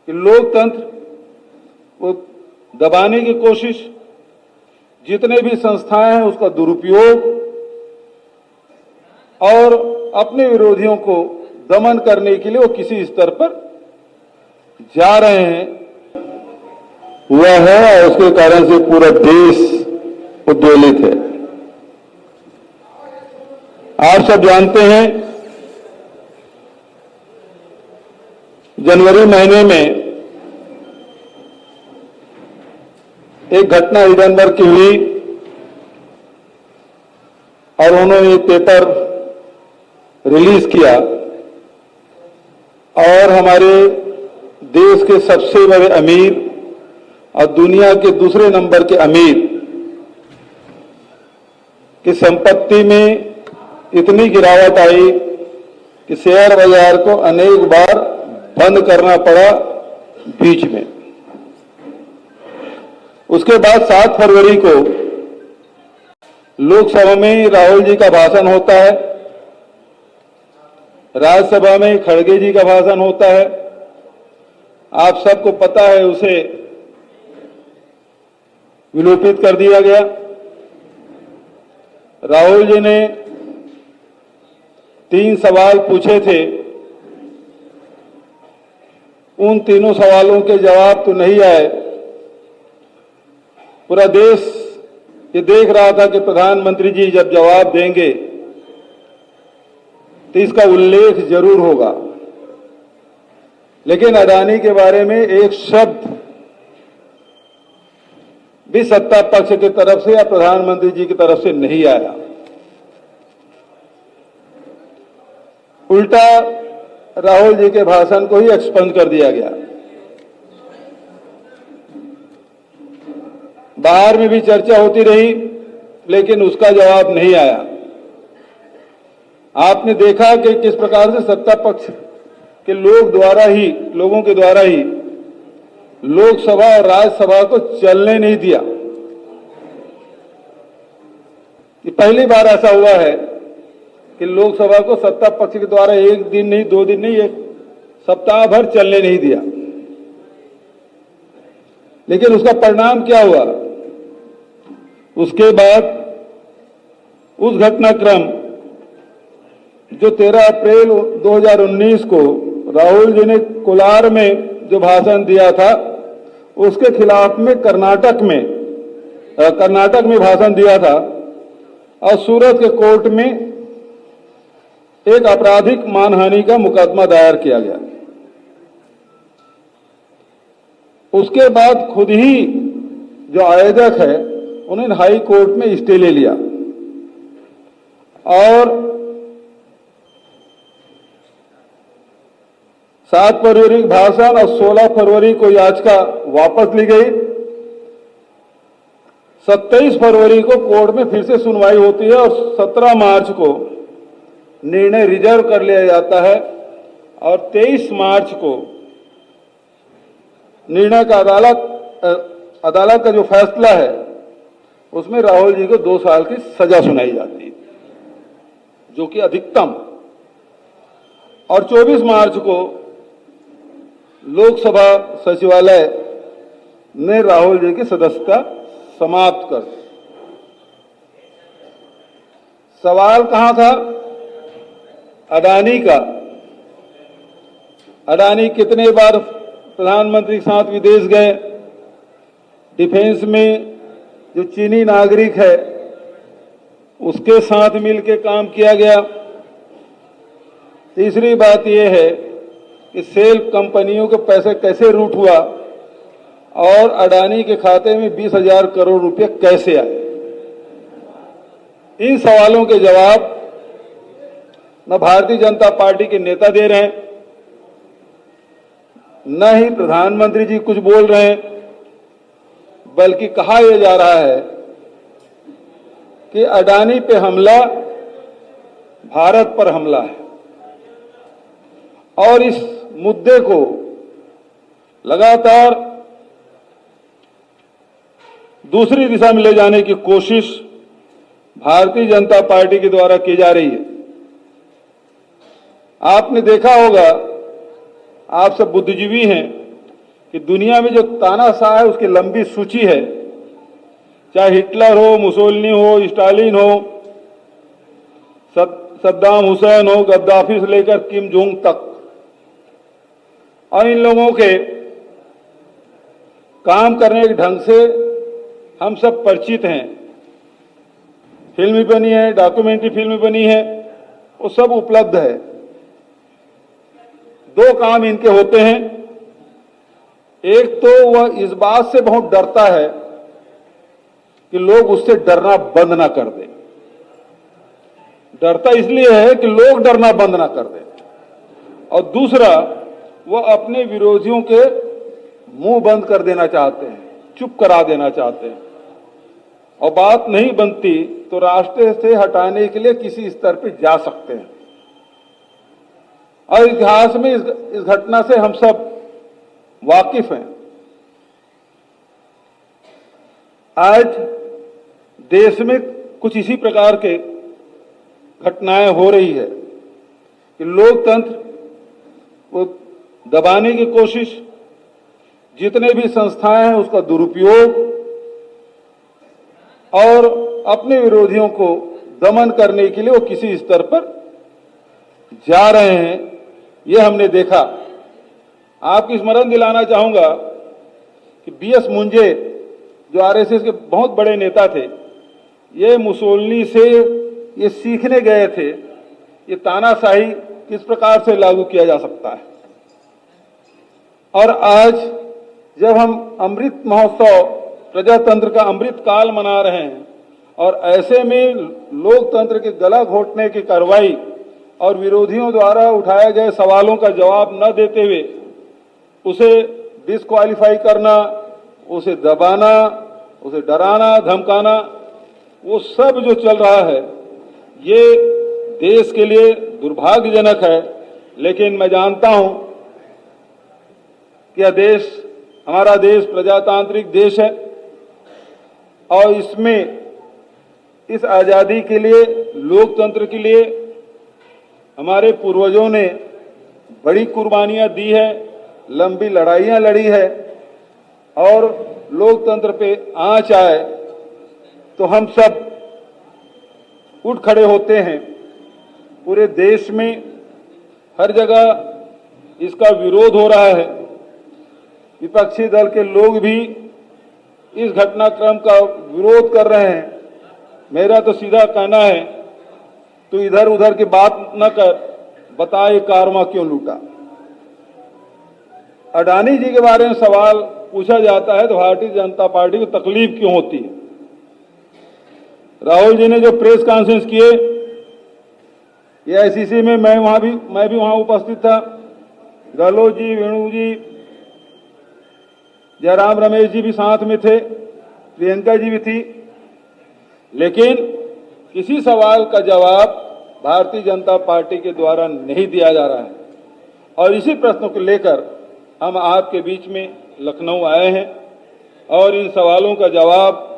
कि लोकतंत्र को दबाने की कोशिश, जितने भी संस्थाएं हैं उसका दुरुपयोग और अपने विरोधियों को दमन करने के लिए वो किसी स्तर पर जा रहे हैं, हुआ है और उसके कारण से पूरा देश उद्वेलित है। आप सब जानते हैं, जनवरी महीने में एक घटना हिडेनबर्ग की हुई और उन्होंने एक पेपर रिलीज किया और हमारे देश के सबसे बड़े अमीर और दुनिया के दूसरे नंबर के अमीर की संपत्ति में इतनी गिरावट आई कि शेयर बाजार को अनेक बार बंद करना पड़ा बीच में। उसके बाद 7 फरवरी को लोकसभा में राहुल जी का भाषण होता है, राज्यसभा में खड़गे जी का भाषण होता है। आप सबको पता है उसे विलोपित कर दिया गया। राहुल जी ने 3 सवाल पूछे थे, उन तीनों सवालों के जवाब तो नहीं आए। पूरा देश ये देख रहा था कि प्रधानमंत्री जी जब जवाब देंगे तो इसका उल्लेख जरूर होगा, लेकिन अडानी के बारे में एक शब्द भी सत्ता पक्ष की तरफ से या प्रधानमंत्री जी की तरफ से नहीं आया। उल्टा राहुल जी के भाषण को ही एक्सपंज कर दिया गया। बाहर में भी चर्चा होती रही, लेकिन उसका जवाब नहीं आया। आपने देखा कि किस प्रकार से सत्ता पक्ष के लोगों के द्वारा ही लोकसभा और राज्यसभा को चलने नहीं दिया। ये पहली बार ऐसा हुआ है कि लोकसभा को सत्ता पक्ष के द्वारा 1 दिन नहीं, 2 दिन नहीं, 1 सप्ताह भर चलने नहीं दिया। लेकिन उसका परिणाम क्या हुआ? उसके बाद उस घटनाक्रम जो 13 अप्रैल 2019 को राहुल जी ने कोलार में जो भाषण दिया था, उसके खिलाफ में कर्नाटक में भाषण दिया था और सूरत के कोर्ट में एक आपराधिक मानहानि का मुकदमा दायर किया गया। उसके बाद खुद ही जो आयोजक है उन्होंने हाई कोर्ट में स्टे ले लिया और 7 फरवरी भाषण और 16 फरवरी को याचिका वापस ली गई। 27 फरवरी को कोर्ट में फिर से सुनवाई होती है और 17 मार्च को निर्णय रिजर्व कर लिया जाता है और 23 मार्च को निर्णय का अदालत का जो फैसला है उसमें राहुल जी को 2 साल की सजा सुनाई जाती है, जो कि अधिकतम। और 24 मार्च को लोकसभा सचिवालय ने राहुल जी की सदस्यता समाप्त कर दी। सवाल कहां था? अडानी का। अडानी कितने बार प्रधानमंत्री के साथ विदेश गए, डिफेंस में जो चीनी नागरिक है उसके साथ मिलकर काम किया गया। तीसरी बात यह है कि सेल कंपनियों के पैसे कैसे रूट हुआ और अडानी के खाते में 20,000 करोड़ रुपए कैसे आए। इन सवालों के जवाब न भारतीय जनता पार्टी के नेता दे रहे हैं, न ही प्रधानमंत्री जी कुछ बोल रहे हैं, बल्कि कहा यह जा रहा है कि अडानी पे हमला भारत पर हमला है और इस मुद्दे को लगातार दूसरी दिशा में ले जाने की कोशिश भारतीय जनता पार्टी के द्वारा की जा रही है। आपने देखा होगा, आप सब बुद्धिजीवी हैं, कि दुनिया में जो तानाशाह है उसकी लंबी सूची है, चाहे हिटलर हो, मुसोलिनी हो, स्टालिन हो, सद्दाम हुसैन हो, गद्दाफी से लेकर किम जोंग तक, और इन लोगों के काम करने के ढंग से हम सब परिचित हैं। फिल्म भी बनी है, डॉक्यूमेंट्री फिल्म भी बनी है, वो सब उपलब्ध है। दो काम इनके होते हैं, एक तो वह इस बात से बहुत डरता है कि लोग उससे डरना बंद ना कर दें। डरता इसलिए है कि लोग डरना बंद ना कर दें, और दूसरा वह अपने विरोधियों के मुंह बंद कर देना चाहते हैं, चुप करा देना चाहते हैं, और बात नहीं बनती तो रास्ते से हटाने के लिए किसी स्तर पर जा सकते हैं। और इतिहास में इस घटना से हम सब वाकिफ हैं। आज देश में कुछ इसी प्रकार के घटनाएं हो रही है कि लोकतंत्र को दबाने की कोशिश, जितने भी संस्थाएं हैं उसका दुरुपयोग, और अपने विरोधियों को दमन करने के लिए वो किसी स्तर पर जा रहे हैं, ये हमने देखा। आपकी स्मरण दिलाना चाहूंगा कि बीएस मुंजे जो आरएसएस के बहुत बड़े नेता थे, ये मुसोलिनी से ये सीखने गए थे ये तानाशाही किस प्रकार से लागू किया जा सकता है। और आज जब हम अमृत महोत्सव, प्रजातंत्र का अमृत काल मना रहे हैं, और ऐसे में लोकतंत्र के गला घोटने की कार्रवाई और विरोधियों द्वारा उठाए गए सवालों का जवाब न देते हुए उसे डिस्क्वालीफाई करना, उसे दबाना, उसे डराना, धमकाना, वो सब जो चल रहा है ये देश के लिए दुर्भाग्यजनक है। लेकिन मैं जानता हूं कि यह देश, हमारा देश प्रजातांत्रिक देश है, और इसमें इस आजादी के लिए, लोकतंत्र के लिए हमारे पूर्वजों ने बड़ी कुर्बानियां दी है, लंबी लड़ाइयां लड़ी है, और लोकतंत्र पे आंच आए तो हम सब उठ खड़े होते हैं। पूरे देश में हर जगह इसका विरोध हो रहा है। विपक्षी दल के लोग भी इस घटनाक्रम का विरोध कर रहे हैं। मेरा तो सीधा कहना है, तो इधर उधर की बात न कर, बता ये कारवा क्यों लूटा। अडानी जी के बारे में सवाल पूछा जाता है तो भारतीय जनता पार्टी को तकलीफ क्यों होती है। राहुल जी ने जो प्रेस कॉन्फ्रेंस किए, ये आईसीसी में मैं भी वहां उपस्थित था। गहलोत जी, वेणु जी, जयराम रमेश जी भी साथ में थे, प्रियंका जी भी थी, लेकिन किसी सवाल का जवाब भारतीय जनता पार्टी के द्वारा नहीं दिया जा रहा है। और इसी प्रश्नों को लेकर हम आपके बीच में लखनऊ आए हैं, और इन सवालों का जवाब